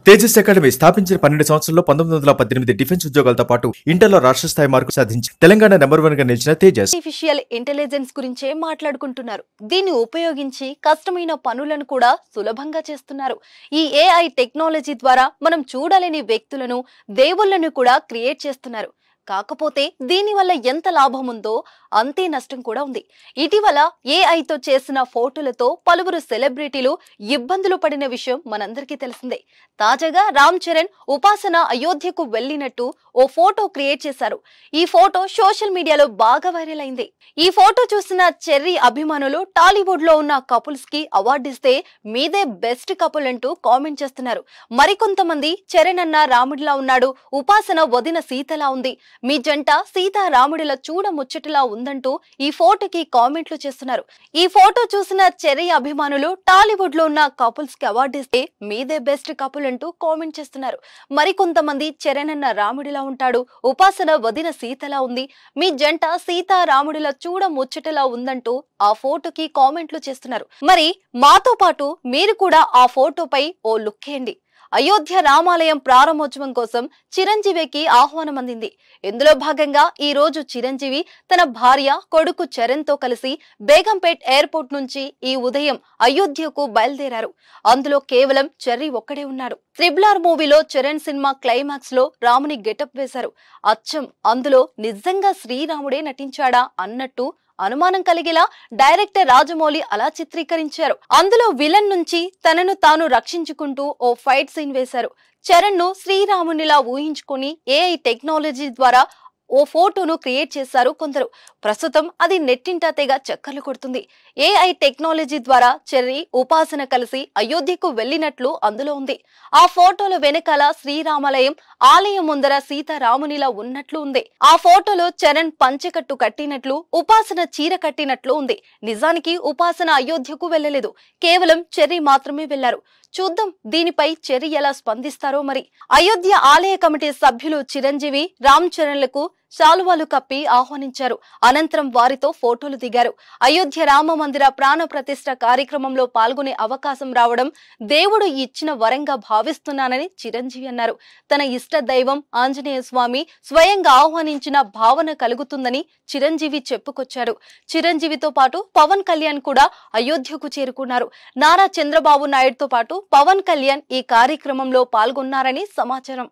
Tejas academy స్థాపించిన 12 సంవత్సరాల్లో 1918 defence ఉద్యోగాలతో పాటు ఇంటర్లో రాష్ట్ర స్థాయి మార్కు సాధించి తెలంగాణ నెంబర్ 1 గా నిలిచిన తేజస్ ఆర్టిఫిషియల్ ఇంటెలిజెన్స్ గురించే మాట్లాడుకుంటున్నారు. దీన్ని ఉపయోగించి కష్టమైన పనులను కూడా సులభంగా చేస్తున్నారు. ఈ ఏఐ టెక్నాలజీ ద్వారా మనం చూడలేని వ్యక్తులను, దేవుళ్లను కూడా క్రియేట్ చేస్తున్నారు. కాకపోతే దీనివల్ల ఎంత లాభం ఉందో అంతే నష్టం కూడా ఉంది. ఇటీవల ఏఐతో చేసిన ఫోటోలతో పలువురు సెలబ్రిటీలు ఇబ్బందులు పడిన విషయం మనందరికీ తెలిసిందే. తాజాగా రామ్ చరణ్ ఉపాసన అయోధ్యకు వెళ్లినట్టు ఓ ఫోటో క్రియేట్ చేశారు. ఈ ఫోటో సోషల్ మీడియాలో బాగా వైరల్ అయింది. ఈ ఫోటో చూసిన చెర్రీ అభిమానులు టాలీవుడ్ లో ఉన్న కపుల్స్ కి అవార్డు ఇస్తే మీదే బెస్ట్ కపుల్ అంటూ కామెంట్ చేస్తున్నారు. మరికొంతమంది చరణ్ అన్న రాముడిలా ఉన్నాడు, ఉపాసన వదిన సీతలా ఉంది, మీ జంట సీతా రాముడిలా చూడ ముచ్చటలా ఉందంటూ ఈ ఫోటోకి కామెంట్లు చేస్తున్నారు. ఈ ఫోటో చూసిన చెర్రీ అభిమానులు టాలీవుడ్ లో ఉన్న కపుల్స్ కి అవార్డు ఇస్తే మీదే బెస్ట్ కపుల్ అంటూ కామెంట్ చేస్తున్నారు. మరికొంతమంది చరణ్ అన్న రాముడిలా ఉంటాడు, ఉపాసన వదిన సీతలా ఉంది, మీ జంట సీతా రాముడిలా చూడ ముచ్చటలా ఉందంటూ ఆ ఫోటోకి కామెంట్లు చేస్తున్నారు. మరి మాతో పాటు మీరు కూడా ఆ ఫోటోపై ఓ లుక్ వేయండి. అయోధ్య రామాలయం ప్రారంభోత్సవం కోసం చిరంజీవికి ఆహ్వానం అందింది. ఇందులో భాగంగా ఈ రోజు చిరంజీవి తన భార్య, కొడుకు చరణ్ తో కలిసి బేగంపేట్ ఎయిర్పోర్ట్ నుంచి ఈ ఉదయం అయోధ్యకు బయలుదేరారు. అందులో కేవలం చెర్రీ ఒక్కడే ఉన్నాడు. త్రిబుల్ మూవీలో చరణ్ సినిమా క్లైమాక్స్ లో రాముని గెటప్ వేశారు. అచ్చం అందులో నిజంగా శ్రీరాముడే నటించాడా అన్నట్టు అనుమానం కలిగేలా డైరెక్టర్ రాజమౌళి అలా చిత్రీకరించారు. అందులో విలన్ నుంచి తనను తాను రక్షించుకుంటూ ఓ ఫైట్ సీన్ వేశారు. చరణ్ ను శ్రీరామునిలా ఊహించుకుని ఏఐ టెక్నాలజీ ద్వారా ఓ ఫోటోను క్రియేట్ చేశారు కొందరు. ప్రస్తుతం అది నెట్టింట తెగ చక్కర్లు కొడుతుంది. ఏఐ టెక్నాలజీ ద్వారా చెర్రీ, ఉపాసన కలిసి అయోధ్యకు వెళ్లినట్లు అందులో ఉంది. ఆ ఫోటోల వెనకాల శ్రీరామాలయం ఆలయం ముందర సీతారామునిలా ఉన్నట్లు ఉంది. ఆ ఫోటోలో చరణ్ పంచెకట్టు కట్టినట్లు, ఉపాసన చీర కట్టినట్లు ఉంది. నిజానికి ఉపాసన అయోధ్యకు వెళ్లలేదు, కేవలం చెర్రీ మాత్రమే వెళ్లారు. చూద్దాం దీనిపై చెర్రీ ఎలా స్పందిస్తారో మరి. అయోధ్య ఆలయ కమిటీ సభ్యులు చిరంజీవి, రామ్ చరణ్లకు శాలువాలు కప్పి ఆహ్వానించారు. అనంతరం వారితో ఫోటోలు దిగారు. అయోధ్య రామ మందిర ప్రాణ ప్రతిష్ఠ కార్యక్రమంలో పాల్గొనే అవకాశం రావడం దేవుడు ఇచ్చిన వరంగా భావిస్తున్నానని చిరంజీవి అన్నారు. తన ఇష్ట దైవం ఆంజనేయ స్వామి స్వయంగా ఆహ్వానించిన భావన కలుగుతుందని చిరంజీవి చెప్పుకొచ్చాడు. చిరంజీవితో పాటు పవన్ కళ్యాణ్ కూడా అయోధ్యకు చేరుకున్నారు. నారా చంద్రబాబు నాయుడుతో పాటు పవన్ కళ్యాణ్ ఈ కార్యక్రమంలో పాల్గొన్నారని సమాచారం.